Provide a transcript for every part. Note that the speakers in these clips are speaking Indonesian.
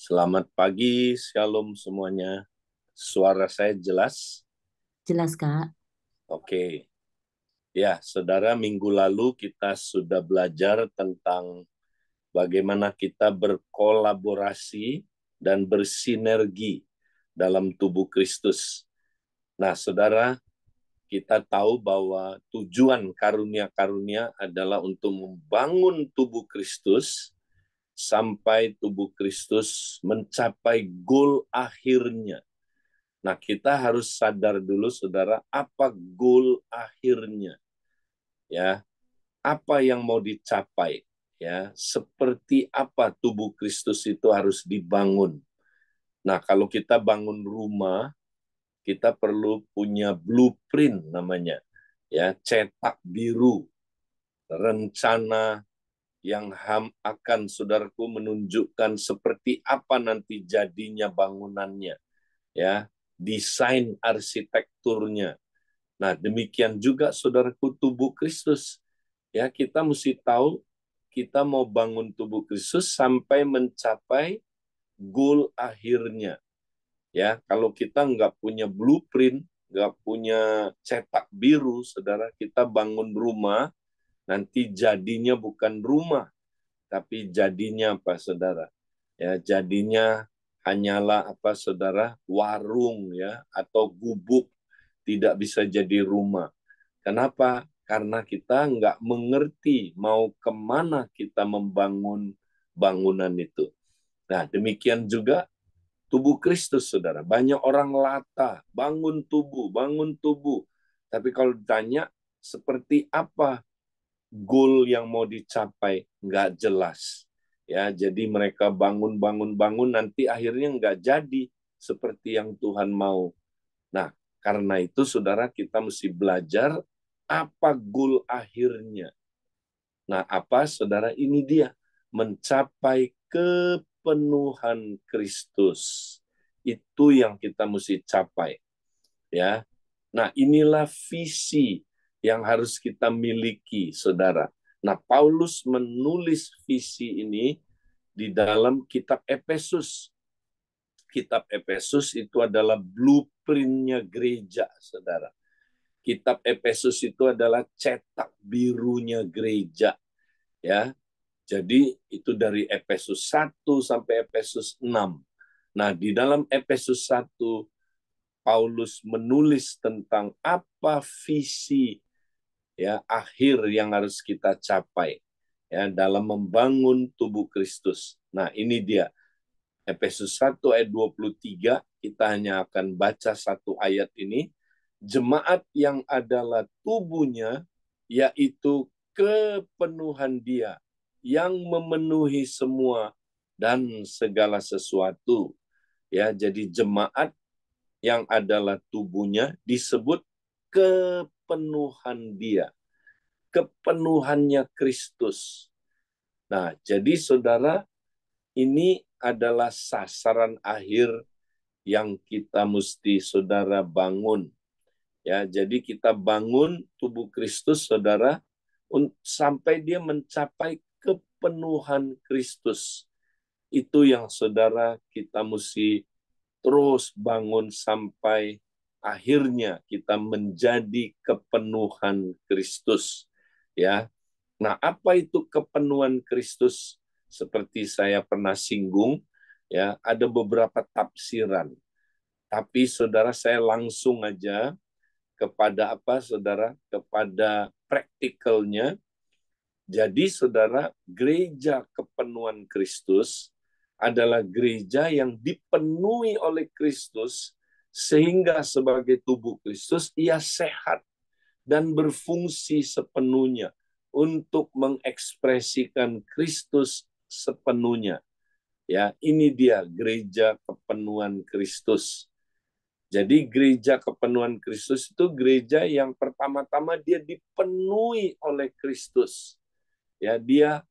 Selamat pagi, shalom semuanya. Suara saya jelas? Jelas, Kak. Oke. Ya, saudara, minggu lalu kita sudah belajar tentang bagaimana kita berkolaborasi dan bersinergi dalam tubuh Kristus. Nah, saudara, kita tahu bahwa tujuan karunia-karunia adalah untuk membangun tubuh Kristus sampai tubuh Kristus mencapai goal akhirnya. Nah, kita harus sadar dulu, saudara, apa goal akhirnya, ya, apa yang mau dicapai, ya, seperti apa tubuh Kristus itu harus dibangun. Nah, kalau kita bangun rumah, kita perlu punya blueprint namanya, ya, cetak biru, rencana yang akan saudaraku menunjukkan seperti apa nanti jadinya bangunannya, ya, desain arsitekturnya. Nah, demikian juga saudaraku tubuh Kristus. Ya, kita mesti tahu kita mau bangun tubuh Kristus sampai mencapai goal akhirnya. Ya, kalau kita nggak punya blueprint, nggak punya cetak biru, saudara, kita bangun rumah, nanti jadinya bukan rumah, tapi jadinya apa, saudara? Ya, jadinya hanyalah apa, saudara? Warung, ya, atau gubuk, tidak bisa jadi rumah. Kenapa? Karena kita nggak mengerti mau kemana kita membangun bangunan itu. Nah, demikian juga tubuh Kristus, saudara. Banyak orang lata, bangun tubuh, bangun tubuh. Tapi kalau ditanya, seperti apa goal yang mau dicapai? Nggak jelas. Ya, jadi mereka bangun, nanti akhirnya nggak jadi seperti yang Tuhan mau. Nah, karena itu saudara kita mesti belajar apa goal akhirnya. Nah, apa saudara, ini dia mencapai kepenuhan Kristus. Itu yang kita mesti capai, ya. Nah, inilah visi yang harus kita miliki, saudara. Nah, Paulus menulis visi ini di dalam kitab Efesus. Kitab Efesus itu adalah blueprintnya gereja, saudara. Kitab Efesus itu adalah cetak birunya gereja, ya. Jadi itu dari Efesus 1 sampai Efesus 6. Nah, di dalam Efesus 1 Paulus menulis tentang apa visi, ya, akhir yang harus kita capai, ya, dalam membangun tubuh Kristus. Nah, ini dia Efesus 1 ayat 23, kita hanya akan baca satu ayat ini. Jemaat yang adalah tubuhnya, yaitu kepenuhan dia, yang memenuhi semua dan segala sesuatu. Ya, jadi jemaat yang adalah tubuhnya disebut kepenuhan dia, kepenuhannya Kristus. Nah, jadi saudara, ini adalah sasaran akhir yang kita mesti saudara bangun. Ya, jadi kita bangun tubuh Kristus, saudara, sampai dia mencapai kepenuhan Kristus. Itu yang saudara kita mesti terus bangun sampai akhirnya kita menjadi kepenuhan Kristus. Ya. Nah, apa itu kepenuhan Kristus? Seperti saya pernah singgung, ya, ada beberapa tafsiran. Tapi saudara, saya langsung aja kepada apa, saudara? Kepada praktikalnya. Jadi saudara, gereja kepenuhan Kristus adalah gereja yang dipenuhi oleh Kristus sehingga sebagai tubuh Kristus ia sehat dan berfungsi sepenuhnya untuk mengekspresikan Kristus sepenuhnya. Ya, ini dia gereja kepenuhan Kristus. Jadi gereja kepenuhan Kristus itu gereja yang pertama-tama dia dipenuhi oleh Kristus. Ya, dia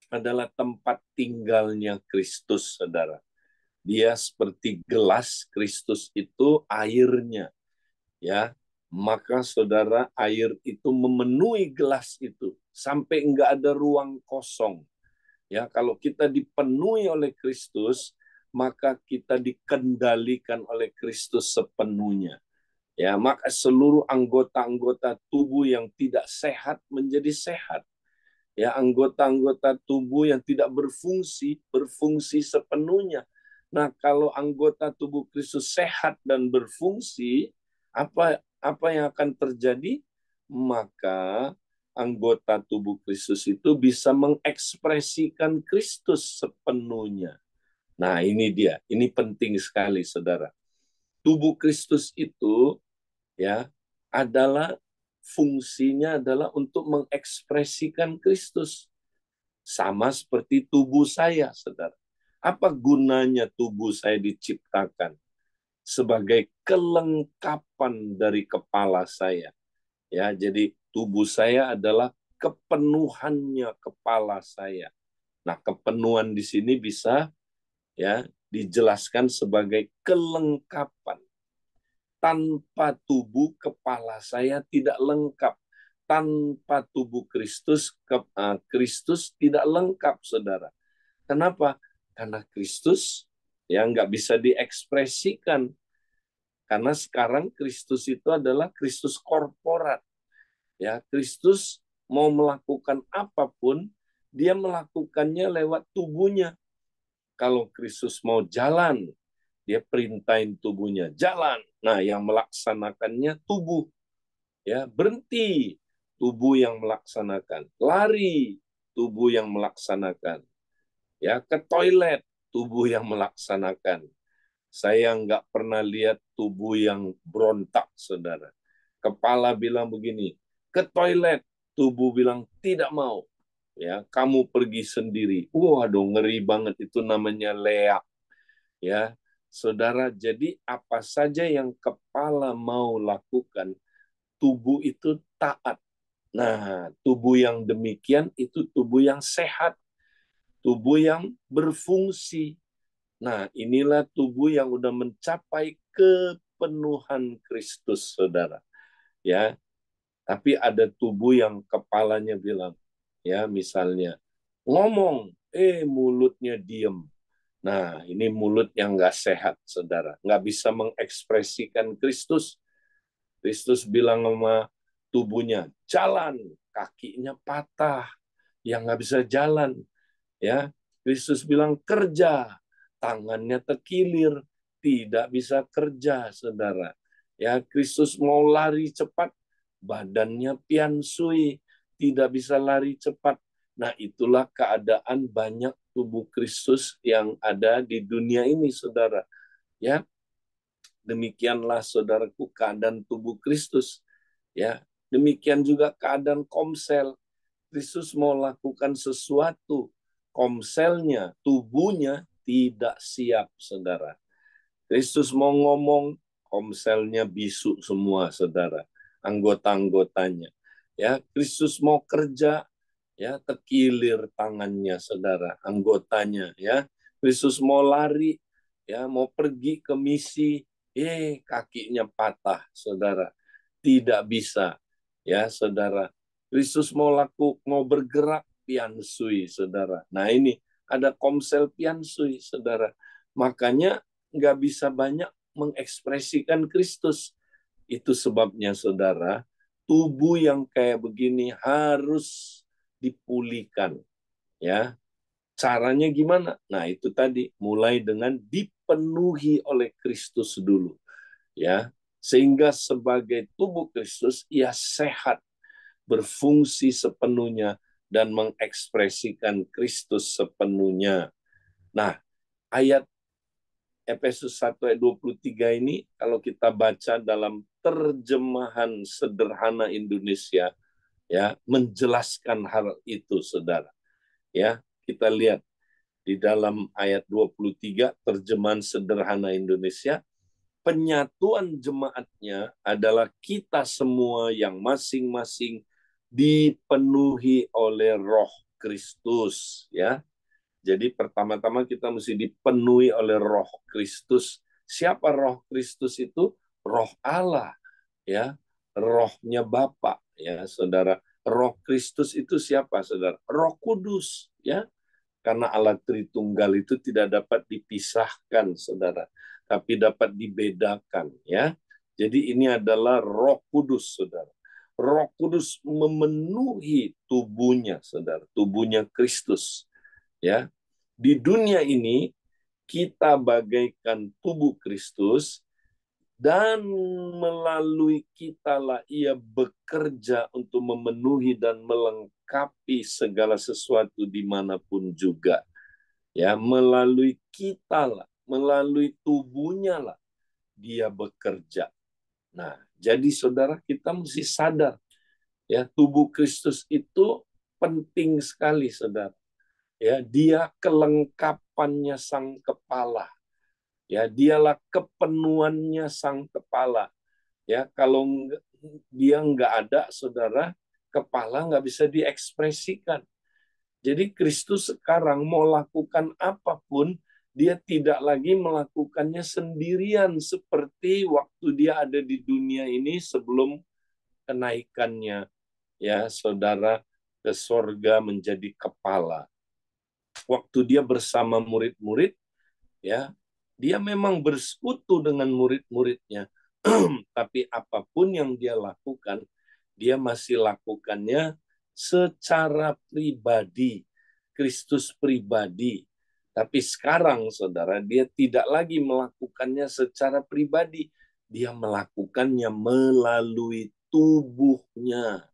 adalah tempat tinggalnya Kristus, saudara. Dia seperti gelas, Kristus itu airnya, ya. Maka saudara, air itu memenuhi gelas itu sampai enggak ada ruang kosong. Ya, kalau kita dipenuhi oleh Kristus, maka kita dikendalikan oleh Kristus sepenuhnya. Ya, maka seluruh anggota-anggota tubuh yang tidak sehat menjadi sehat. Ya, anggota-anggota tubuh yang tidak berfungsi berfungsi sepenuhnya. Nah, kalau anggota tubuh Kristus sehat dan berfungsi, apa yang akan terjadi? Maka anggota tubuh Kristus itu bisa mengekspresikan Kristus sepenuhnya. Nah, ini dia. Ini penting sekali, Saudara. Tubuh Kristus itu ya adalah fungsinya adalah untuk mengekspresikan Kristus. Sama seperti tubuh saya, Saudara. Apa gunanya tubuh saya diciptakan? Sebagai kelengkapan dari kepala saya. Ya, jadi tubuh saya adalah kepenuhannya kepala saya. Nah, kepenuhan di sini bisa ya dijelaskan sebagai kelengkapan. Tanpa tubuh kepala saya tidak lengkap. Tanpa tubuh Kristus, Kristus tidak lengkap, Saudara. Kenapa? Karena Kristus ya nggak bisa diekspresikan. Karena sekarang Kristus itu adalah Kristus korporat. Ya, Kristus mau melakukan apapun, dia melakukannya lewat tubuhnya. Kalau Kristus mau jalan, dia perintahin tubuhnya jalan. Nah, yang melaksanakannya tubuh. Ya, berhenti, tubuh yang melaksanakan. Lari, tubuh yang melaksanakan. Ya, ke toilet, tubuh yang melaksanakan. Saya nggak pernah lihat tubuh yang berontak, Saudara. Kepala bilang begini, ke toilet, tubuh bilang tidak mau. Ya, kamu pergi sendiri. Waduh, ngeri banget, itu namanya leak. Ya, Saudara, jadi apa saja yang kepala mau lakukan, tubuh itu taat. Nah, tubuh yang demikian itu tubuh yang sehat, tubuh yang berfungsi. Nah, inilah tubuh yang udah mencapai kepenuhan Kristus, Saudara. Ya, tapi ada tubuh yang kepalanya bilang, ya misalnya ngomong, mulutnya diem. Nah, ini mulut yang nggak sehat, Saudara. Nggak bisa mengekspresikan Kristus. Kristus bilang sama tubuhnya, jalan, kakinya patah, yang nggak bisa jalan. Ya, Kristus bilang kerja, tangannya terkilir, tidak bisa kerja, Saudara. Ya, Kristus mau lari cepat, badannya piansui, tidak bisa lari cepat. Nah, itulah keadaan banyak tubuh Kristus yang ada di dunia ini, Saudara. Ya, demikianlah saudaraku keadaan tubuh Kristus. Ya, demikian juga keadaan Komsel. Kristus mau lakukan sesuatu, Komselnya, tubuhnya tidak siap, Saudara. Kristus mau ngomong, Komselnya bisu semua, Saudara. Anggota-anggotanya. Ya, Kristus mau kerja, ya terkilir tangannya, Saudara, anggotanya, ya. Kristus mau lari, ya mau pergi ke misi, kakinya patah, Saudara. Tidak bisa, ya, Saudara. Kristus mau bergerak, piansui, Saudara. Nah, ini ada Komsel piansui, Saudara. Makanya nggak bisa banyak mengekspresikan Kristus. Itu sebabnya, Saudara, tubuh yang kayak begini harus dipulihkan. Ya, caranya gimana? Nah, itu tadi mulai dengan dipenuhi oleh Kristus dulu. Ya, sehingga sebagai tubuh Kristus ia sehat, berfungsi sepenuhnya dan mengekspresikan Kristus sepenuhnya. Nah, ayat Efesus 1 ayat 23 ini kalau kita baca dalam terjemahan sederhana Indonesia ya menjelaskan hal itu, Saudara. Ya, kita lihat di dalam ayat 23 terjemahan sederhana Indonesia, penyatuan jemaatnya adalah kita semua yang masing-masing dipenuhi oleh Roh Kristus, ya. Jadi pertama-tama kita mesti dipenuhi oleh Roh Kristus. Siapa Roh Kristus itu? Roh Allah, ya. Rohnya Bapa, ya, Saudara. Roh Kristus itu siapa, Saudara? Roh Kudus, ya. Karena Allah Tritunggal itu tidak dapat dipisahkan, saudara, tapi dapat dibedakan, ya. Jadi ini adalah Roh Kudus, saudara. Roh Kudus memenuhi tubuhnya, saudara, tubuhnya Kristus, ya. Di dunia ini kita bagaikan tubuh Kristus, dan melalui kitalah ia bekerja untuk memenuhi dan melengkapi segala sesuatu dimanapun juga. Ya, melalui kitalah, melalui tubuhnya lah dia bekerja. Nah, jadi saudara, kita mesti sadar, ya, tubuh Kristus itu penting sekali, saudara. Ya, dia kelengkapannya sang kepala. Ya, dialah kepenuhannya sang kepala. Ya, kalau dia nggak ada, saudara, kepala nggak bisa diekspresikan. Jadi Kristus sekarang mau lakukan apapun, dia tidak lagi melakukannya sendirian seperti waktu dia ada di dunia ini sebelum kenaikannya, ya, saudara, ke sorga menjadi kepala. Waktu dia bersama murid-murid, ya, dia memang bersekutu dengan murid-muridnya. Tapi apapun yang dia lakukan, dia masih lakukannya secara pribadi, Kristus pribadi. Tapi sekarang, saudara, dia tidak lagi melakukannya secara pribadi. Dia melakukannya melalui tubuhnya.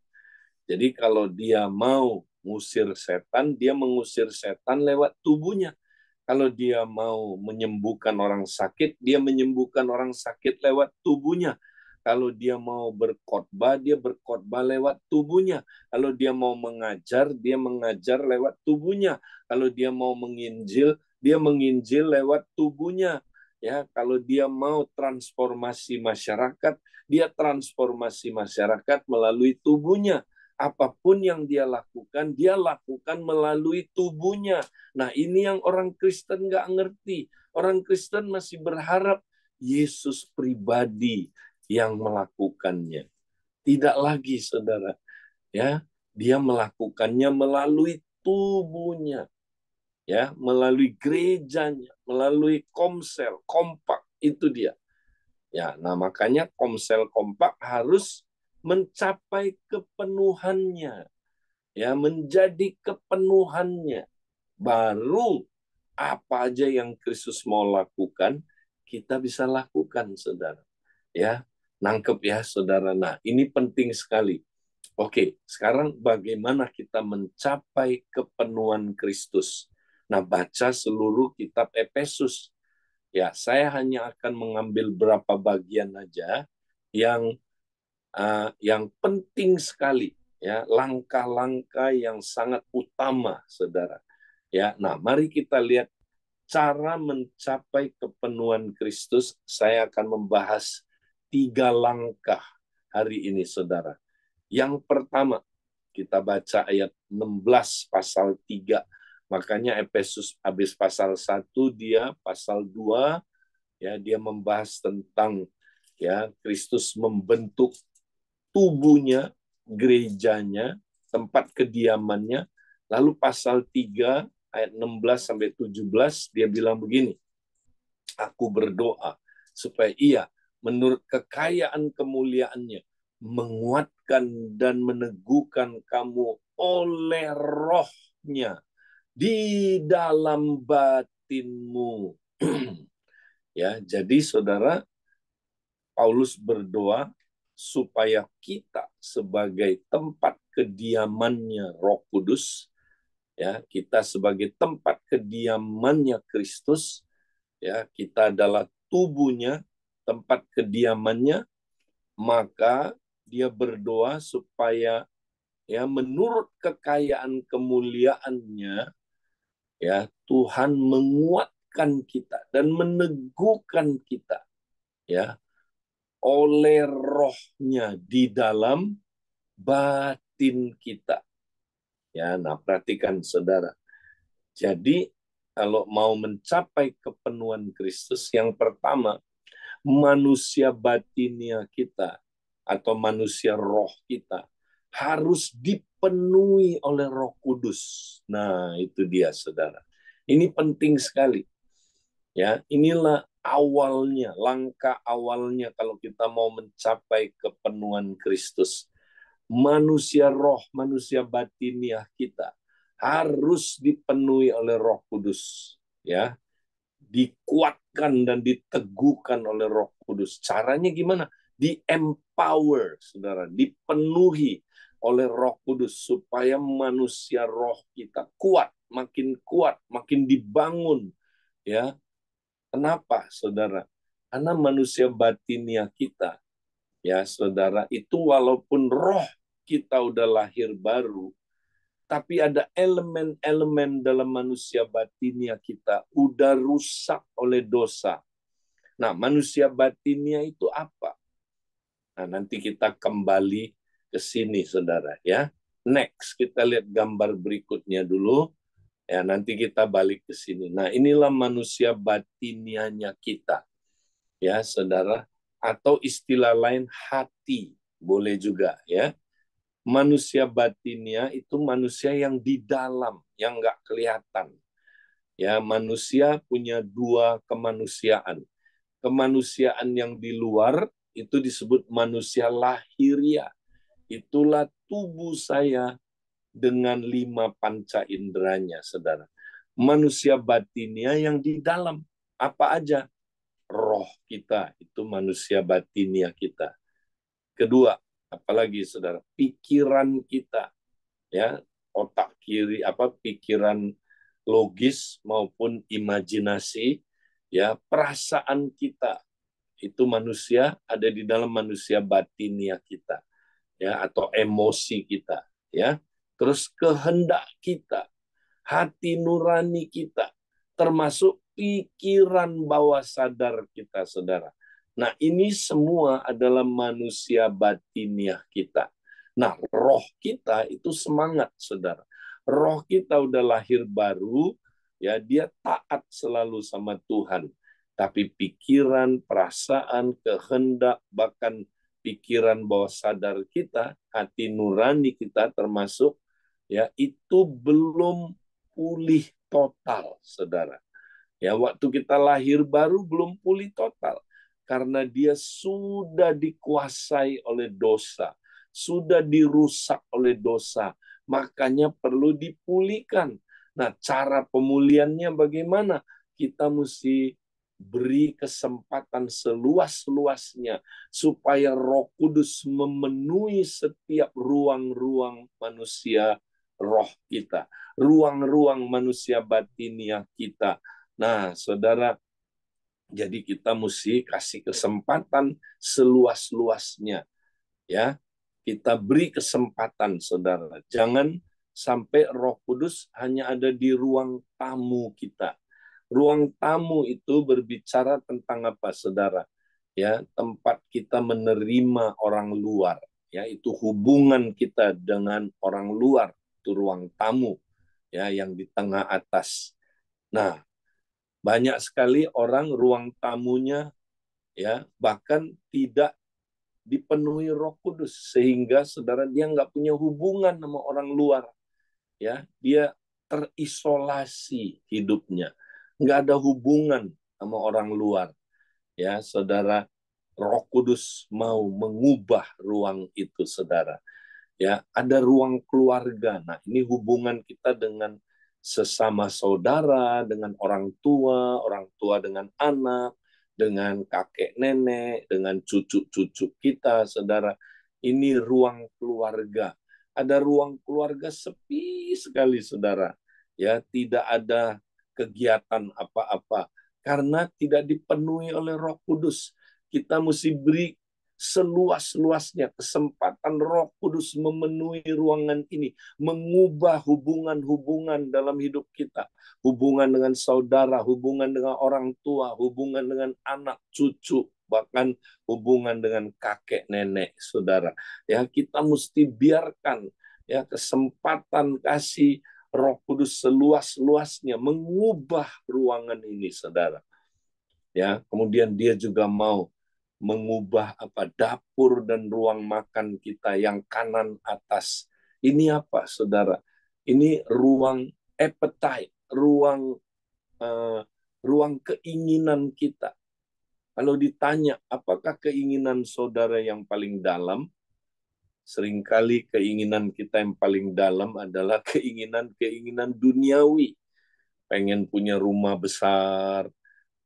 Jadi kalau dia mau mengusir setan, dia mengusir setan lewat tubuhnya. Kalau dia mau menyembuhkan orang sakit, dia menyembuhkan orang sakit lewat tubuhnya. Kalau dia mau berkhotbah, dia berkhotbah lewat tubuhnya. Kalau dia mau mengajar, dia mengajar lewat tubuhnya. Kalau dia mau menginjil, dia menginjil lewat tubuhnya. Ya, kalau dia mau transformasi masyarakat, dia transformasi masyarakat melalui tubuhnya. Apapun yang dia lakukan melalui tubuhnya. Nah, ini yang orang Kristen nggak ngerti. Orang Kristen masih berharap Yesus pribadi yang melakukannya. Tidak lagi, saudara. Ya, dia melakukannya melalui tubuhnya, ya, melalui gerejanya, melalui komsel, kompak, itu dia. Ya, nah makanya komsel kompak harus mencapai kepenuhannya, ya, menjadi kepenuhannya. Baru apa aja yang Kristus mau lakukan, kita bisa lakukan, saudara. Ya, nangkep ya, saudara. Nah, ini penting sekali. Oke, sekarang bagaimana kita mencapai kepenuhan Kristus? Nah, baca seluruh kitab Efesus. Ya, saya hanya akan mengambil berapa bagian aja yang penting sekali, ya, langkah-langkah yang sangat utama, saudara. Ya, nah, mari kita lihat cara mencapai kepenuhan Kristus. Saya akan membahas 3 langkah hari ini, saudara. Yang pertama, kita baca ayat 16 pasal 3. Makanya Efesus habis pasal 1, dia pasal 2, ya, dia membahas tentang, ya, Kristus membentuk tubuhnya, gerejanya, tempat kediamannya. Lalu pasal 3 ayat 16 sampai 17 dia bilang begini, aku berdoa supaya ia menurut kekayaan kemuliaannya menguatkan dan meneguhkan kamu oleh rohnya di dalam batinmu. Ya, jadi saudara, Paulus berdoa supaya kita sebagai tempat kediamannya Roh Kudus, ya, kita sebagai tempat kediamannya Kristus, ya, kita adalah tubuhnya, tempat kediamannya, maka dia berdoa supaya, ya, menurut kekayaan kemuliaannya, ya, Tuhan menguatkan kita dan meneguhkan kita, ya, oleh rohnya di dalam batin kita. Ya, nah perhatikan, saudara. Jadi kalau mau mencapai kepenuhan Kristus, yang pertama, manusia batinnya kita atau manusia roh kita harus dipenuhi oleh Roh Kudus. Nah, itu dia, saudara. Ini penting sekali. Ya, inilah awalnya, langkah awalnya kalau kita mau mencapai kepenuhan Kristus. Manusia roh, manusia batiniah kita harus dipenuhi oleh Roh Kudus, ya. Dikuatkan dan diteguhkan oleh Roh Kudus. Caranya gimana? Di-empower, saudara, dipenuhi oleh Roh Kudus supaya manusia roh kita kuat, makin dibangun, ya. Kenapa, saudara? Karena manusia batiniah kita, ya, saudara, itu walaupun roh kita udah lahir baru, tapi ada elemen-elemen dalam manusia batiniah kita udah rusak oleh dosa. Nah, manusia batiniah itu apa? Nah, nanti kita kembali ke sini, saudara, ya. Next, kita lihat gambar berikutnya dulu. Ya, nanti kita balik ke sini. Nah, inilah manusia batiniahnya kita. Ya, saudara. Atau istilah lain hati. Boleh juga, ya. Manusia batinnya itu manusia yang di dalam, yang nggak kelihatan. Ya, manusia punya dua kemanusiaan. Kemanusiaan yang di luar itu disebut manusia lahiriah. Itulah tubuh saya dengan 5 panca inderanya, saudara. Manusia batinnya yang di dalam, apa aja? Roh kita, itu manusia batinnya kita. Kedua, apalagi saudara, pikiran kita, ya, otak kiri, pikiran logis maupun imajinasi, ya, perasaan kita, itu manusia ada di dalam manusia batinnya kita, ya, atau emosi kita, ya. Terus kehendak kita, hati nurani kita, termasuk pikiran bawah sadar kita, saudara. Nah, ini semua adalah manusia batiniah kita. Nah, roh kita itu semangat, saudara. Roh kita udah lahir baru, ya, dia taat selalu sama Tuhan. Tapi pikiran, perasaan, kehendak, bahkan pikiran bawah sadar kita, hati nurani kita termasuk, ya, itu belum pulih total, saudara. Ya, waktu kita lahir baru belum pulih total karena dia sudah dikuasai oleh dosa, sudah dirusak oleh dosa, makanya perlu dipulihkan. Nah, cara pemulihannya bagaimana? Kita mesti beri kesempatan seluas-luasnya supaya Roh Kudus memenuhi setiap ruang-ruang manusia roh kita, ruang-ruang manusia batiniah kita. Nah, saudara, jadi kita mesti kasih kesempatan seluas-luasnya, ya. Kita beri kesempatan, saudara. Jangan sampai Roh Kudus hanya ada di ruang tamu kita. Ruang tamu itu berbicara tentang apa, saudara? Ya, tempat kita menerima orang luar, ya, itu hubungan kita dengan orang luar, itu ruang tamu, ya, yang di tengah atas. Nah, banyak sekali orang ruang tamunya, ya, bahkan tidak dipenuhi Roh Kudus sehingga saudara dia nggak punya hubungan sama orang luar, ya, dia terisolasi hidupnya, nggak ada hubungan sama orang luar, ya, saudara. Roh Kudus mau mengubah ruang itu, saudara. Ya, ada ruang keluarga. Nah, ini hubungan kita dengan sesama saudara, dengan orang tua dengan anak, dengan kakek nenek, dengan cucu-cucu kita, saudara. Ini ruang keluarga. Ada ruang keluarga sepi sekali, saudara. Ya, tidak ada kegiatan apa-apa karena tidak dipenuhi oleh Roh Kudus. Kita mesti beri seluas-luasnya kesempatan Roh Kudus memenuhi ruangan ini, mengubah hubungan-hubungan dalam hidup kita, hubungan dengan saudara, hubungan dengan orang tua, hubungan dengan anak cucu, bahkan hubungan dengan kakek nenek, saudara. Ya, kita mesti biarkan, ya, kesempatan kasih Roh Kudus seluas-luasnya mengubah ruangan ini, saudara. Ya, kemudian dia juga mau mengubah apa dapur dan ruang makan kita yang kanan atas. Ini apa, saudara? Ini ruang appetite, eh, ruang keinginan kita. Kalau ditanya, apakah keinginan saudara yang paling dalam? Seringkali keinginan kita yang paling dalam adalah keinginan-keinginan duniawi. Pengen punya rumah besar,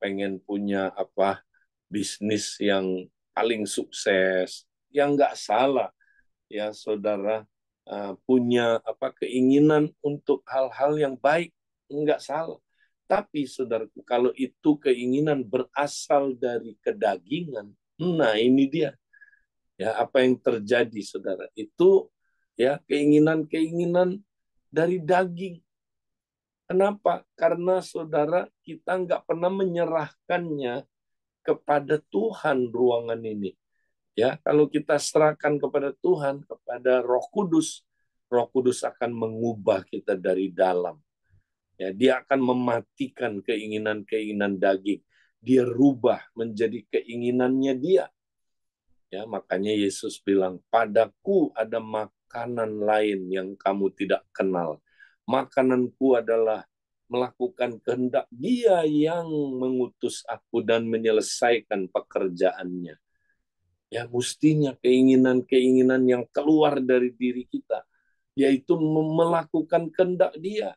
pengen punya apa bisnis yang paling sukses. Yang nggak salah ya saudara, punya apa keinginan untuk hal-hal yang baik, nggak salah. Tapi saudaraku, kalau itu keinginan berasal dari kedagingan, nah ini dia ya apa yang terjadi saudara. Itu ya keinginan-keinginan dari daging. Kenapa? Karena saudara kita nggak pernah menyerahkannya kepada Tuhan ruangan ini. Ya, kalau kita serahkan kepada Tuhan, kepada Roh Kudus akan mengubah kita dari dalam. Ya, dia akan mematikan keinginan-keinginan daging. Dia rubah menjadi keinginannya dia. Ya, makanya Yesus bilang, "Padaku ada makanan lain yang kamu tidak kenal. Makananku adalah melakukan kehendak Dia yang mengutus aku dan menyelesaikan pekerjaannya." Ya, mestinya keinginan-keinginan yang keluar dari diri kita, yaitu melakukan kehendak Dia,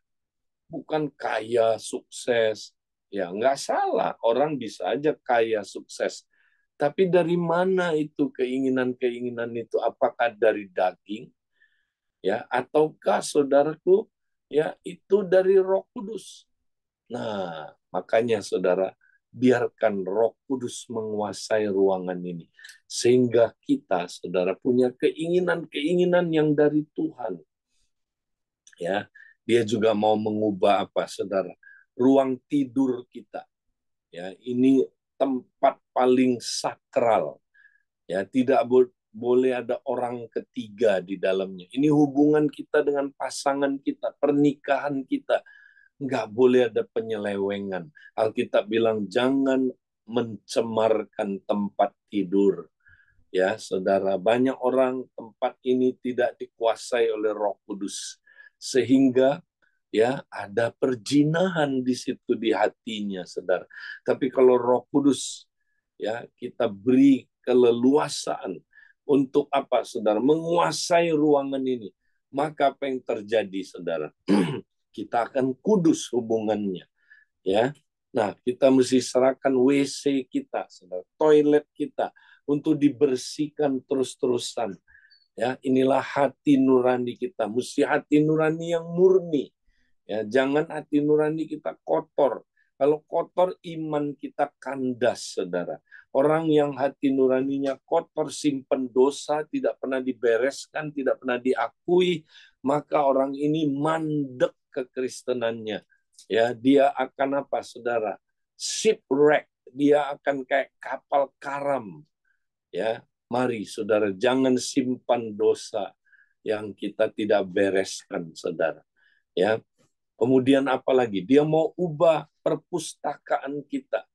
bukan kaya, sukses. Ya, nggak salah, orang bisa aja kaya, sukses. Tapi dari mana itu keinginan-keinginan itu? Apakah dari daging? Ya, ataukah saudaraku, ya itu dari Roh Kudus? Nah, makanya saudara, biarkan Roh Kudus menguasai ruangan ini. Sehingga kita, saudara, punya keinginan-keinginan yang dari Tuhan. Ya, dia juga mau mengubah apa, saudara? Ruang tidur kita. Ya, ini tempat paling sakral. Ya, tidak boleh ada orang ketiga di dalamnya. Ini hubungan kita dengan pasangan kita, pernikahan kita. Nggak boleh ada penyelewengan. Alkitab bilang jangan mencemarkan tempat tidur. Ya, saudara, banyak orang tempat ini tidak dikuasai oleh Roh Kudus. Sehingga ya ada perjinahan di situ di hatinya, saudara. Tapi kalau Roh Kudus ya kita beri keleluasaan untuk apa, saudara? Menguasai ruangan ini. Maka apa yang terjadi, saudara? Kita akan kudus hubungannya, ya. Nah, kita mesti serahkan WC kita, saudara, toilet kita untuk dibersihkan terus-terusan. Ya, inilah hati nurani kita, mesti hati nurani yang murni. Ya, jangan hati nurani kita kotor. Kalau kotor, iman kita kandas, saudara. Orang yang hati nuraninya kotor, simpen dosa, tidak pernah dibereskan, tidak pernah diakui, maka orang ini mandek kekristenannya. Ya, dia akan apa, saudara? Shipwreck. Dia akan kayak kapal karam. Ya, mari, saudara, jangan simpan dosa yang kita tidak bereskan, saudara. Ya, kemudian apa lagi? Dia mau ubah perpustakaan kita.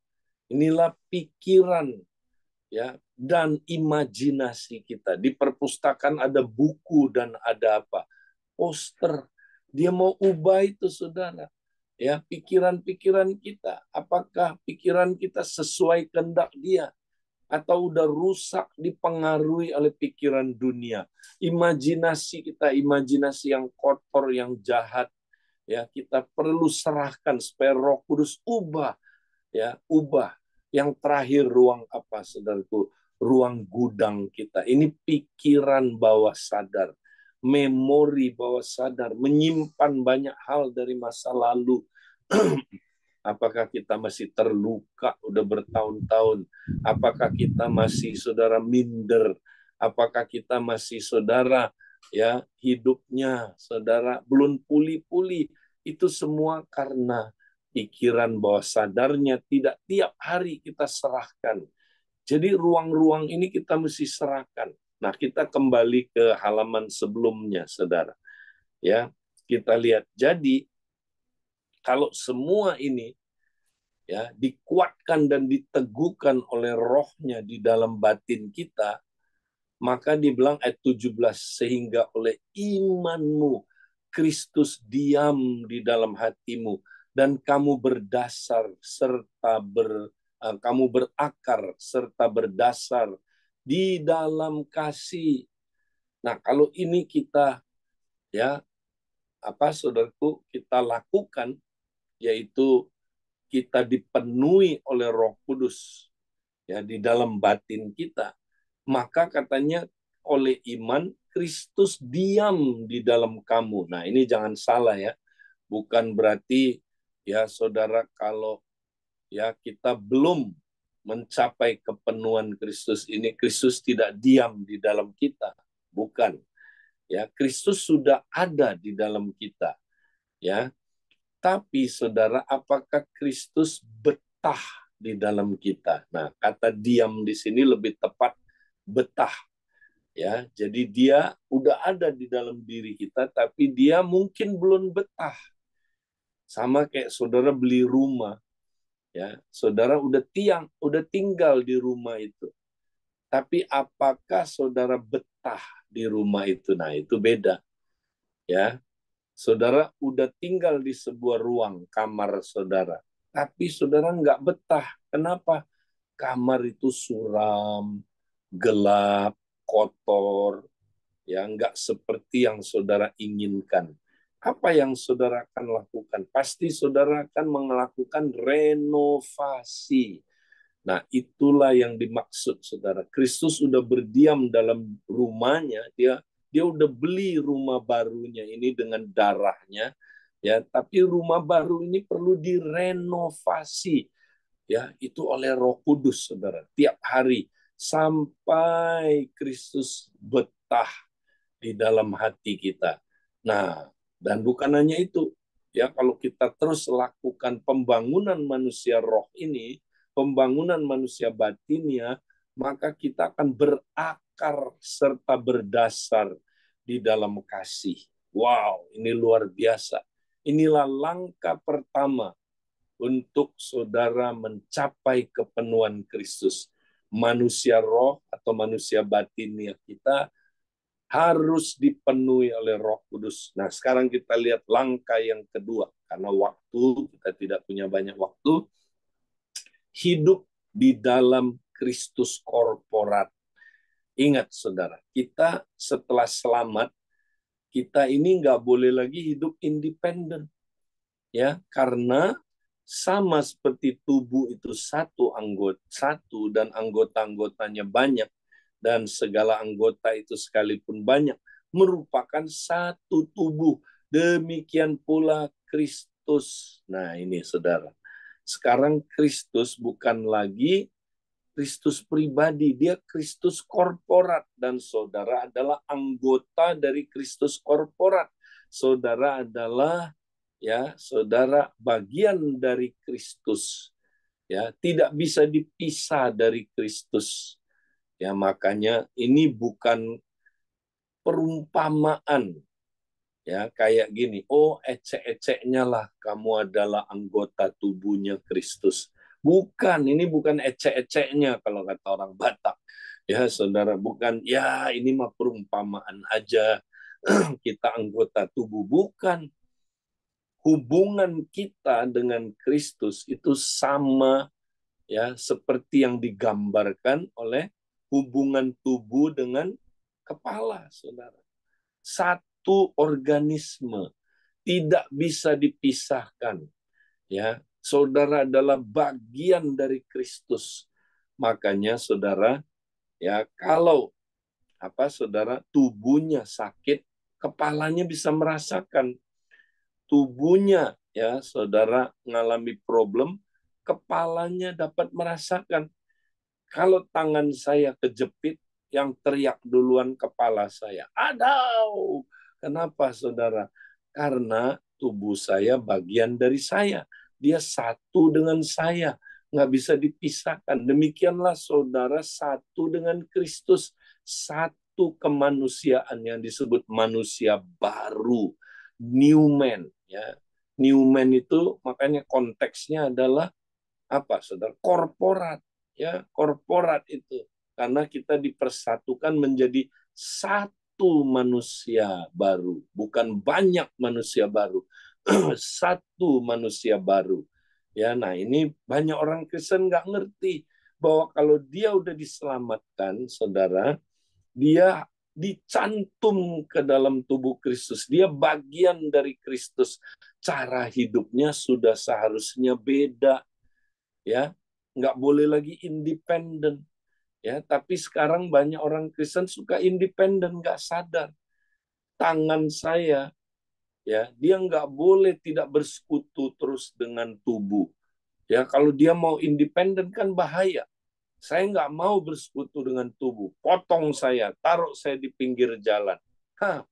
Inilah pikiran ya dan imajinasi kita. Di perpustakaan ada buku dan ada apa? Poster. Dia mau ubah itu, saudara. Ya, pikiran-pikiran kita. Apakah pikiran kita sesuai kehendak Dia atau udah rusak dipengaruhi oleh pikiran dunia? Imajinasi kita, imajinasi yang kotor, yang jahat, ya kita perlu serahkan supaya Roh Kudus ubah, ya ubah. Yang terakhir ruang apa, saudaraku? Ruang gudang kita. Ini pikiran bawah sadar, memori bawah sadar, menyimpan banyak hal dari masa lalu. Apakah kita masih terluka udah bertahun-tahun? Apakah kita masih, saudara, minder? Apakah kita masih, saudara, ya hidupnya, saudara, belum pulih-pulih? Itu semua karena pikiran bawah sadarnya tidak tiap hari kita serahkan. Jadi ruang-ruang ini kita mesti serahkan. Nah, kita kembali ke halaman sebelumnya, saudara. Ya, kita lihat. Jadi kalau semua ini ya, dikuatkan dan diteguhkan oleh rohnya di dalam batin kita, maka dibilang ayat 17, sehingga oleh imanmu Kristus diam di dalam hatimu dan kamu berdasar serta kamu berakar serta berdasar di dalam kasih. Nah, kalau ini kita, ya, saudaraku, kita lakukan, yaitu kita dipenuhi oleh Roh Kudus, ya, di dalam batin kita, maka katanya oleh iman Kristus diam di dalam kamu. Nah, ini jangan salah ya. Bukan berarti, ya saudara, kalau ya kita belum mencapai kepenuhan Kristus ini, Kristus tidak diam di dalam kita. Bukan. Ya, Kristus sudah ada di dalam kita. Ya. Tapi saudara, apakah Kristus betah di dalam kita? Nah, kata diam di sini lebih tepat betah. Ya, jadi dia udah ada di dalam diri kita, tapi dia mungkin belum betah. Sama kayak saudara beli rumah, ya, saudara udah tinggal di rumah itu. Tapi apakah saudara betah di rumah itu? Nah, itu beda. Ya, saudara udah tinggal di sebuah ruang kamar saudara, tapi saudara nggak betah. Kenapa? Kamar itu suram, gelap, kotor, ya nggak seperti yang saudara inginkan. Apa yang saudara akan lakukan? Pasti saudara akan melakukan renovasi. Nah, itulah yang dimaksud saudara. Kristus sudah berdiam dalam rumahnya, dia udah beli rumah barunya ini dengan darahnya, ya, tapi rumah baru ini perlu direnovasi, ya, itu oleh Roh Kudus saudara, tiap hari sampai Kristus betah di dalam hati kita. Nah, dan bukan hanya itu, ya, kalau kita terus lakukan pembangunan manusia roh ini, pembangunan manusia batinnya, maka kita akan berakar serta berdasar di dalam kasih. Wow, ini luar biasa. Inilah langkah pertama untuk saudara mencapai kepenuhan Kristus. Manusia roh atau manusia batinnya kita harus dipenuhi oleh Roh Kudus. Nah, sekarang kita lihat langkah yang kedua. Karena waktu, kita tidak punya banyak waktu. Hidup di dalam Kristus korporat. Ingat, saudara, kita setelah selamat, kita ini nggak boleh lagi hidup independen. Ya, karena sama seperti tubuh itu satu dan anggota-anggotanya banyak, dan segala anggota itu sekalipun banyak merupakan satu tubuh. Demikian pula Kristus. Nah, ini saudara. Sekarang Kristus bukan lagi Kristus pribadi, dia Kristus korporat, dan saudara adalah anggota dari Kristus korporat. Saudara adalah, ya, saudara bagian dari Kristus. Ya, tidak bisa dipisah dari Kristus. Ya, makanya ini bukan perumpamaan, ya, kayak gini, oh, ecek-eceknya lah kamu adalah anggota tubuhnya Kristus. Bukan, ini bukan ecek-eceknya kalau kata orang Batak. Ya, saudara, bukan, ya ini mah perumpamaan aja, kita anggota tubuh. Bukan. Hubungan kita dengan Kristus itu sama, ya, seperti yang digambarkan oleh hubungan tubuh dengan kepala, saudara. Satu organisme, tidak bisa dipisahkan. Ya, saudara adalah bagian dari Kristus. Makanya saudara, ya, kalau saudara tubuhnya sakit, kepalanya bisa merasakan. Tubuhnya, ya, saudara mengalami problem, kepalanya dapat merasakan. Kalau tangan saya kejepit, yang teriak duluan kepala saya. Aduh, kenapa saudara? Karena tubuh saya bagian dari saya. Dia satu dengan saya. Nggak bisa dipisahkan. Demikianlah saudara satu dengan Kristus. Satu kemanusiaan yang disebut manusia baru. New man. Ya. New man itu makanya konteksnya adalah apa, saudara? Korporat, ya, korporat itu. Karena kita dipersatukan menjadi satu manusia baru, bukan banyak manusia baru, satu manusia baru. Ya, nah ini banyak orang Kristen nggak ngerti bahwa kalau dia udah diselamatkan, saudara, dia dicantum ke dalam tubuh Kristus. Dia bagian dari Kristus. Cara hidupnya sudah seharusnya beda, ya, nggak boleh lagi independen, ya. Tapi sekarang banyak orang Kristen suka independen, nggak sadar. Tangan saya, ya, dia nggak boleh tidak bersekutu terus dengan tubuh. Ya, kalau dia mau independen kan bahaya. Saya nggak mau bersekutu dengan tubuh. Potong saya, taruh saya di pinggir jalan. Hah,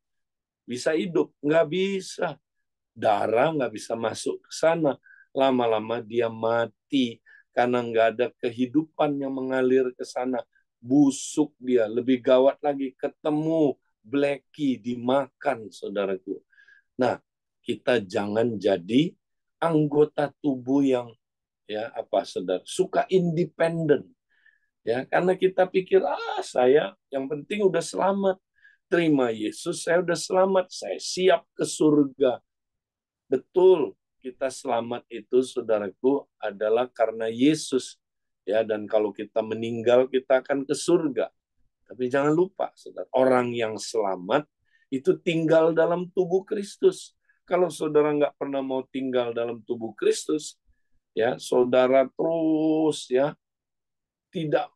bisa hidup? Nggak bisa. Darah nggak bisa masuk ke sana. Lama-lama dia mati karena nggak ada kehidupan yang mengalir ke sana. Busuk dia. Lebih gawat lagi, ketemu Blackie dimakan, saudaraku. Nah, kita jangan jadi anggota tubuh yang, ya, apa, saudara, suka independen. Ya, karena kita pikir, saya yang penting udah selamat. Terima Yesus, saya udah selamat, saya siap ke surga. Betul, kita selamat itu, saudaraku, adalah karena Yesus. Ya, dan kalau kita meninggal, kita akan ke surga. Tapi jangan lupa, saudara, orang yang selamat itu tinggal dalam tubuh Kristus. Kalau saudara nggak pernah mau tinggal dalam tubuh Kristus, ya, saudara terus, ya, tidak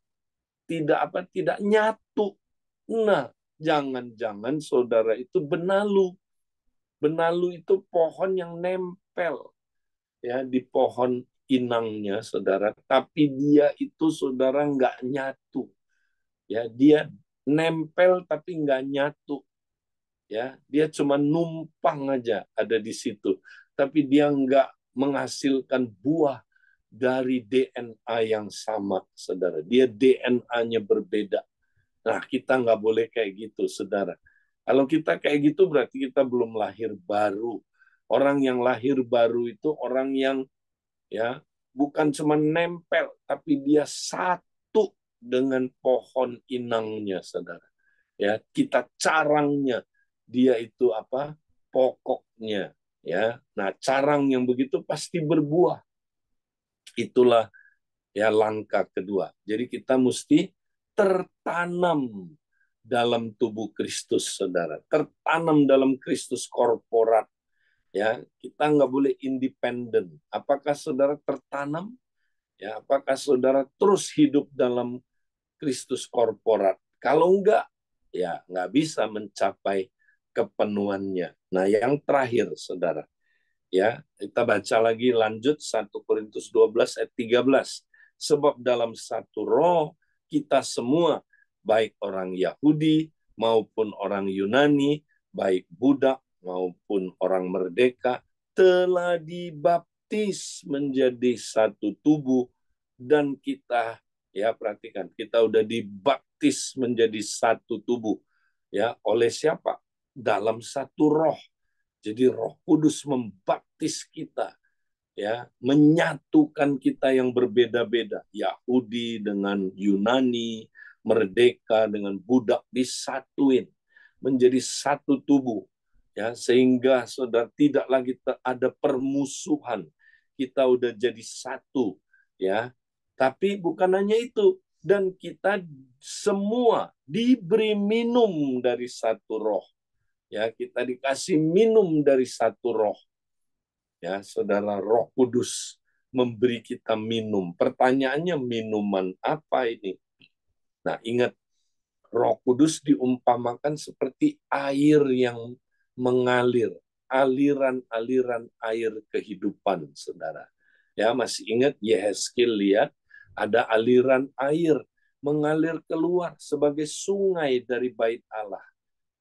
tidak nyatu. Nah, jangan-jangan saudara itu benalu. Benalu itu pohon yang nempel, ya, di pohon inangnya, saudara. Tapi dia itu, saudara, nggak nyatu. Ya, dia nempel tapi nggak nyatu. Ya, dia cuma numpang aja ada di situ. Tapi dia nggak menghasilkan buah dari DNA yang sama, saudara. Dia DNA-nya berbeda. Nah, kita nggak boleh kayak gitu, saudara. Kalau kita kayak gitu, berarti kita belum lahir baru. Orang yang lahir baru itu orang yang, ya, bukan cuma nempel, tapi dia satu dengan pohon inangnya, saudara. Ya, kita carangnya, dia itu apa? Pokoknya, ya. Nah, carang yang begitu pasti berbuah. Itulah, ya, langkah kedua. Jadi kita mesti tertanam dalam tubuh Kristus, saudara. Tertanam dalam Kristus korporat. Ya, kita nggak boleh independen. Apakah saudara tertanam? Ya, apakah saudara terus hidup dalam Kristus korporat? Kalau enggak, ya nggak bisa mencapai kepenuhannya. Nah, yang terakhir, saudara, ya, kita baca lagi lanjut 1 Korintus 12 ayat 13. Sebab dalam satu roh kita semua, baik orang Yahudi maupun orang Yunani, baik budak maupun orang merdeka, telah dibaptis menjadi satu tubuh, dan kita, ya, perhatikan, kita udah dibaptis menjadi satu tubuh, ya, oleh siapa? Dalam satu roh. Jadi Roh Kudus membaptis kita, ya, menyatukan kita yang berbeda-beda, Yahudi dengan Yunani, merdeka dengan budak, disatuin menjadi satu tubuh, ya, sehingga saudara tidak lagi ada permusuhan. Kita udah jadi satu, ya. Tapi bukan hanya itu, dan kita semua diberi minum dari satu roh. Ya, kita dikasih minum dari satu roh. Ya, saudara, Roh Kudus memberi kita minum. Pertanyaannya, minuman apa ini? Nah, ingat, Roh Kudus diumpamakan seperti air yang mengalir, aliran-aliran air kehidupan, saudara. Ya, masih ingat Yehezkiel lihat ada aliran air mengalir keluar sebagai sungai dari bait Allah.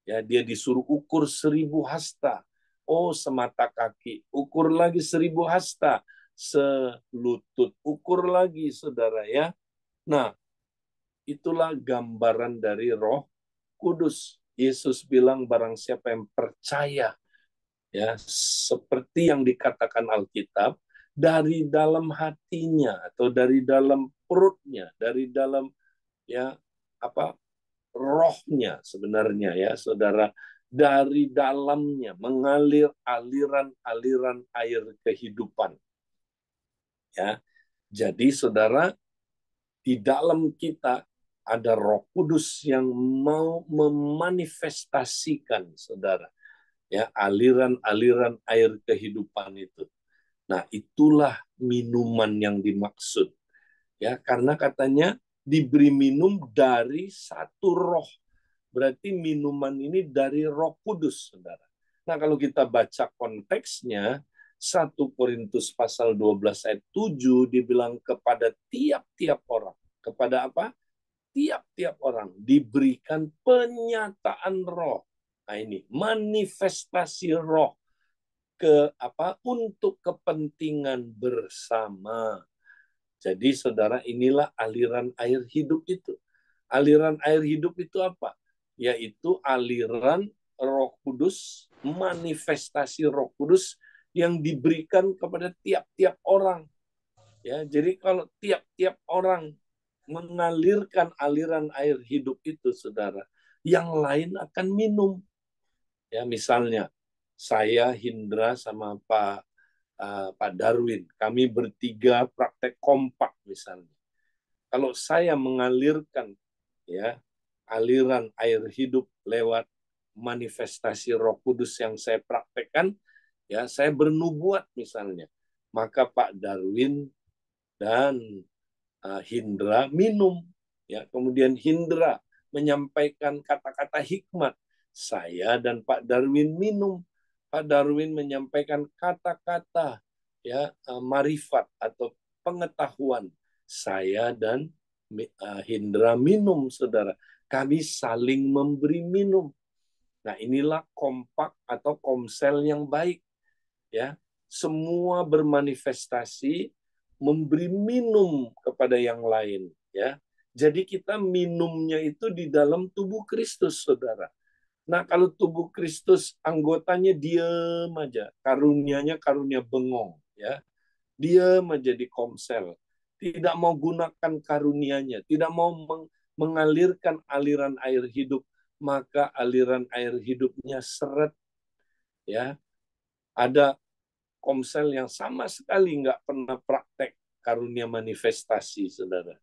Ya, dia disuruh ukur 1.000 hasta. Oh, semata kaki. Ukur lagi 1.000 hasta. Selutut. Ukur lagi, saudara, ya. Nah, itulah gambaran dari Roh Kudus. Yesus bilang barang siapa yang percaya, ya, seperti yang dikatakan Alkitab, dari dalam hatinya atau dari dalam perutnya, dari dalam ya apa rohnya sebenarnya ya saudara, dari dalamnya mengalir aliran-aliran air kehidupan ya. Jadi saudara, di dalam kita ada Roh Kudus yang mau memanifestasikan saudara ya aliran-aliran air kehidupan itu. Nah, itulah minuman yang dimaksud ya, karena katanya diberi minum dari satu roh. Berarti minuman ini dari Roh Kudus, saudara. Nah, kalau kita baca konteksnya, 1 Korintus pasal 12 ayat 7 dibilang kepada tiap-tiap orang. Kepada apa? Tiap-tiap orang diberikan penyataan roh. Nah, ini manifestasi roh ke apa? Untuk kepentingan bersama. Jadi saudara, inilah aliran air hidup itu. Aliran air hidup itu apa? Yaitu aliran Roh Kudus, manifestasi Roh Kudus yang diberikan kepada tiap-tiap orang. Ya, jadi kalau tiap-tiap orang mengalirkan aliran air hidup itu, saudara, yang lain akan minum. Ya, misalnya saya Hindra sama Pak Darwin, kami bertiga praktek kompak misalnya. Kalau saya mengalirkan ya aliran air hidup lewat manifestasi Roh Kudus yang saya praktekkan, ya saya bernubuat misalnya, maka Pak Darwin dan Hindra minum, ya kemudian Hindra menyampaikan kata-kata hikmat, saya dan Pak Darwin minum, Pak Darwin menyampaikan kata-kata ya marifat atau pengetahuan, saya dan Hindra minum, saudara. Kami saling memberi minum. Nah, inilah kompak atau komsel yang baik. Ya, semua bermanifestasi memberi minum kepada yang lain. Ya, jadi kita minumnya itu di dalam tubuh Kristus, saudara. Nah, kalau tubuh Kristus anggotanya diam aja, karunianya karunia bengong, ya, diam aja di komsel, tidak mau gunakan karunianya, tidak mau mengalirkan aliran air hidup, maka aliran air hidupnya seret. Ya, ada komsel yang sama sekali nggak pernah praktek karunia manifestasi, saudara.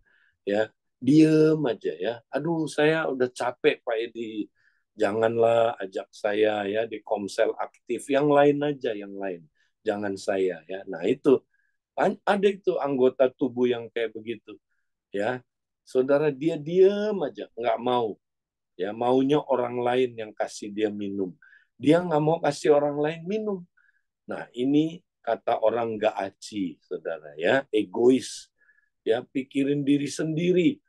Ya, diem aja ya. Aduh, saya udah capek Pak Edi. Janganlah ajak saya ya di komsel aktif. Yang lain aja, yang lain. Jangan saya ya. Nah itu ada itu anggota tubuh yang kayak begitu. Ya, saudara, dia diem aja, nggak mau. Ya, maunya orang lain yang kasih dia minum. Dia nggak mau kasih orang lain minum. Nah, ini kata orang nggak aci, saudara ya, egois. Ya, pikirin diri sendiri.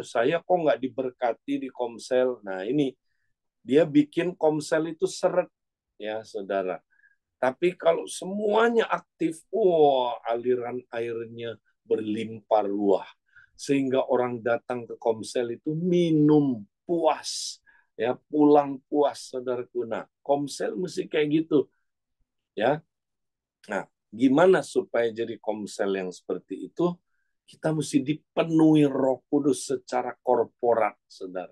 Saya kok nggak diberkati di komsel. Nah, ini dia bikin komsel itu seret, ya saudara. Tapi kalau semuanya aktif, wah aliran airnya berlimpah ruah. Sehingga orang datang ke komsel itu minum puas, ya pulang puas, saudaraku. Nah, komsel mesti kayak gitu, ya. Nah, gimana supaya jadi komsel yang seperti itu? Kita mesti dipenuhi Roh Kudus secara korporat, saudara.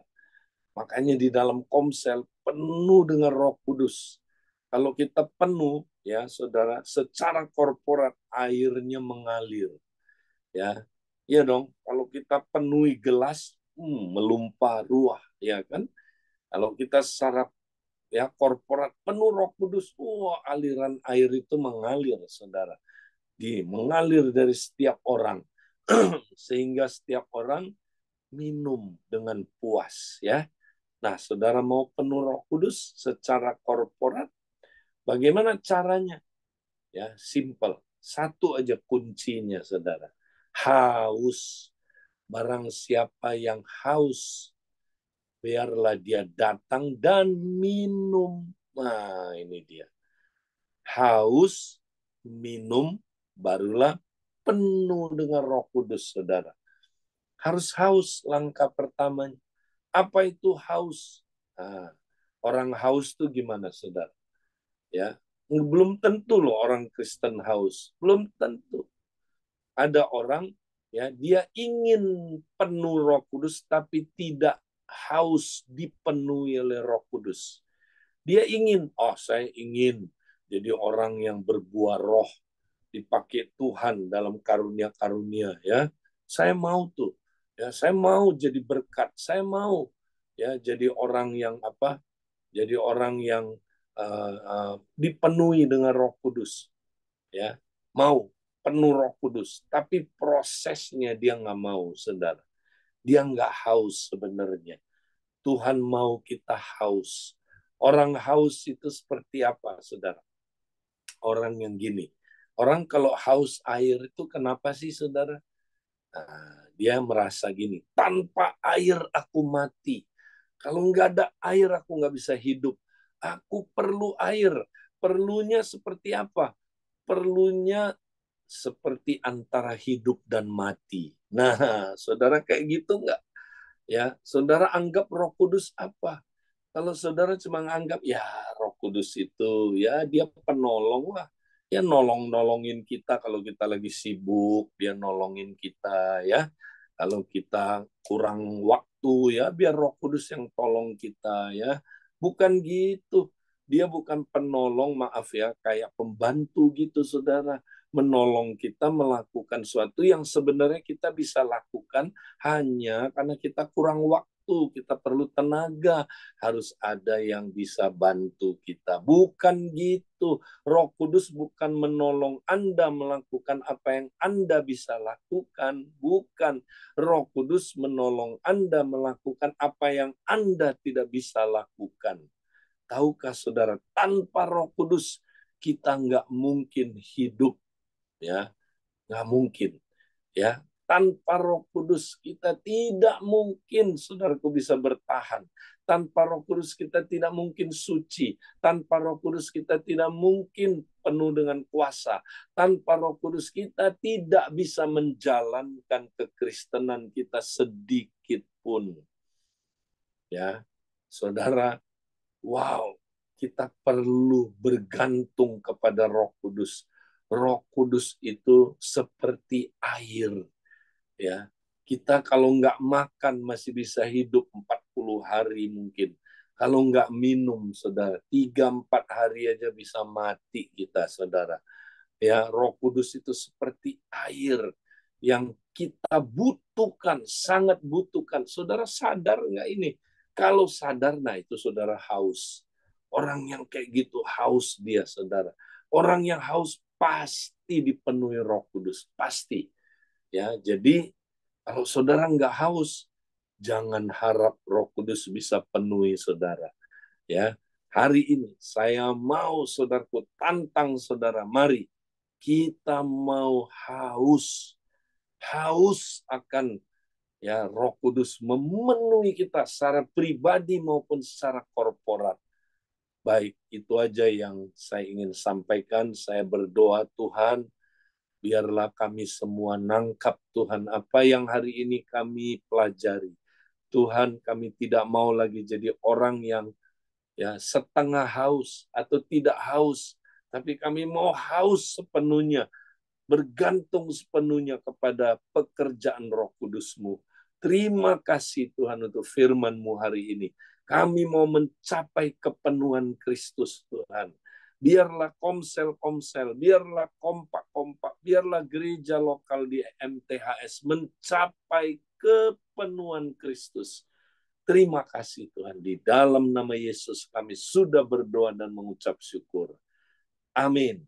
Makanya di dalam komsel penuh dengan Roh Kudus. Kalau kita penuh, ya saudara, secara korporat airnya mengalir. Ya, iya dong. Kalau kita penuhi gelas, melumpah ruah, ya kan? Kalau kita secara ya korporat penuh Roh Kudus, aliran air itu mengalir, saudara. Mengalir dari setiap orang sehingga setiap orang minum dengan puas, ya. Nah, saudara mau penuh Roh Kudus secara korporat, bagaimana caranya? Ya, simple. Satu aja kuncinya, saudara. Haus. Barang siapa yang haus, biarlah dia datang dan minum. Nah, ini dia. Haus, minum, barulah penuh dengan Roh Kudus, saudara. Harus haus, langkah pertamanya. Apa itu haus? Nah, orang haus itu gimana, saudara? Ya, Belum tentu loh orang Kristen haus. Belum tentu. Ada orang ya dia ingin penuh Roh Kudus tapi tidak haus dipenuhi oleh Roh Kudus. Dia ingin, saya ingin jadi orang yang berbuah roh, dipakai Tuhan dalam karunia-karunia ya. Saya mau tuh. Ya, saya mau jadi berkat. Saya mau ya jadi orang yang apa? Jadi orang yang dipenuhi dengan Roh Kudus ya. Mau penuh Roh Kudus, tapi prosesnya dia nggak mau, saudara. Dia nggak haus sebenarnya. Tuhan mau kita haus. Orang haus itu seperti apa, saudara? Orang yang gini. Orang kalau haus air itu kenapa sih, saudara? Nah, dia merasa gini, tanpa air aku mati. Kalau nggak ada air aku nggak bisa hidup. Aku perlu air. Perlunya seperti apa? Perlunya seperti antara hidup dan mati. Nah, saudara kayak gitu nggak? Ya, saudara anggap Roh Kudus apa? Kalau saudara cuma anggap ya Roh Kudus itu ya dia penolong lah. Ya nolongin kita kalau kita lagi sibuk, dia nolongin kita ya. Kalau kita kurang waktu ya biar Roh Kudus yang tolong kita ya. Bukan gitu. Dia bukan penolong, maaf ya, kayak pembantu gitu saudara. Menolong kita melakukan sesuatu yang sebenarnya kita bisa lakukan hanya karena kita kurang waktu, kita perlu tenaga, harus ada yang bisa bantu kita. Bukan gitu. Roh Kudus bukan menolong Anda melakukan apa yang Anda bisa lakukan. Bukan. Roh Kudus menolong Anda melakukan apa yang Anda tidak bisa lakukan. Tahukah saudara, tanpa Roh Kudus kita nggak mungkin hidup, ya, nggak mungkin, ya. Tanpa Roh Kudus kita tidak mungkin, saudaraku, bisa bertahan. Tanpa Roh Kudus kita tidak mungkin suci. Tanpa Roh Kudus kita tidak mungkin penuh dengan kuasa. Tanpa Roh Kudus kita tidak bisa menjalankan kekristenan kita sedikit pun. Ya, saudara, wow, kita perlu bergantung kepada Roh Kudus. Roh Kudus itu seperti air, ya. Kita kalau nggak makan masih bisa hidup 40 hari mungkin. Kalau nggak minum, saudara, 3-4 hari aja bisa mati kita, saudara. Ya, Roh Kudus itu seperti air yang kita butuhkan, sangat butuhkan. Saudara sadar nggak ini? Kalau sadar, nah itu saudara haus. Orang yang kayak gitu haus dia, saudara. Orang yang haus pasti dipenuhi Roh Kudus, pasti. Ya, jadi kalau saudara nggak haus, jangan harap Roh Kudus bisa penuhi saudara. Ya, hari ini saya mau saudaraku tantang saudara, mari kita mau haus akan ya Roh Kudus memenuhi kita secara pribadi maupun secara korporat. Baik, itu aja yang saya ingin sampaikan. Saya berdoa, Tuhan, biarlah kami semua nangkap, Tuhan, apa yang hari ini kami pelajari. Tuhan, kami tidak mau lagi jadi orang yang ya setengah haus atau tidak haus, tapi kami mau haus sepenuhnya, bergantung sepenuhnya kepada pekerjaan Roh Kudus-Mu. Terima kasih Tuhan untuk firman-Mu hari ini. Kami mau mencapai kepenuhan Kristus, Tuhan. Biarlah komsel-komsel, biarlah kompak-kompak, biarlah gereja lokal di MTHS mencapai kepenuhan Kristus. Terima kasih Tuhan. Di dalam nama Yesus kami sudah berdoa dan mengucap syukur. Amin.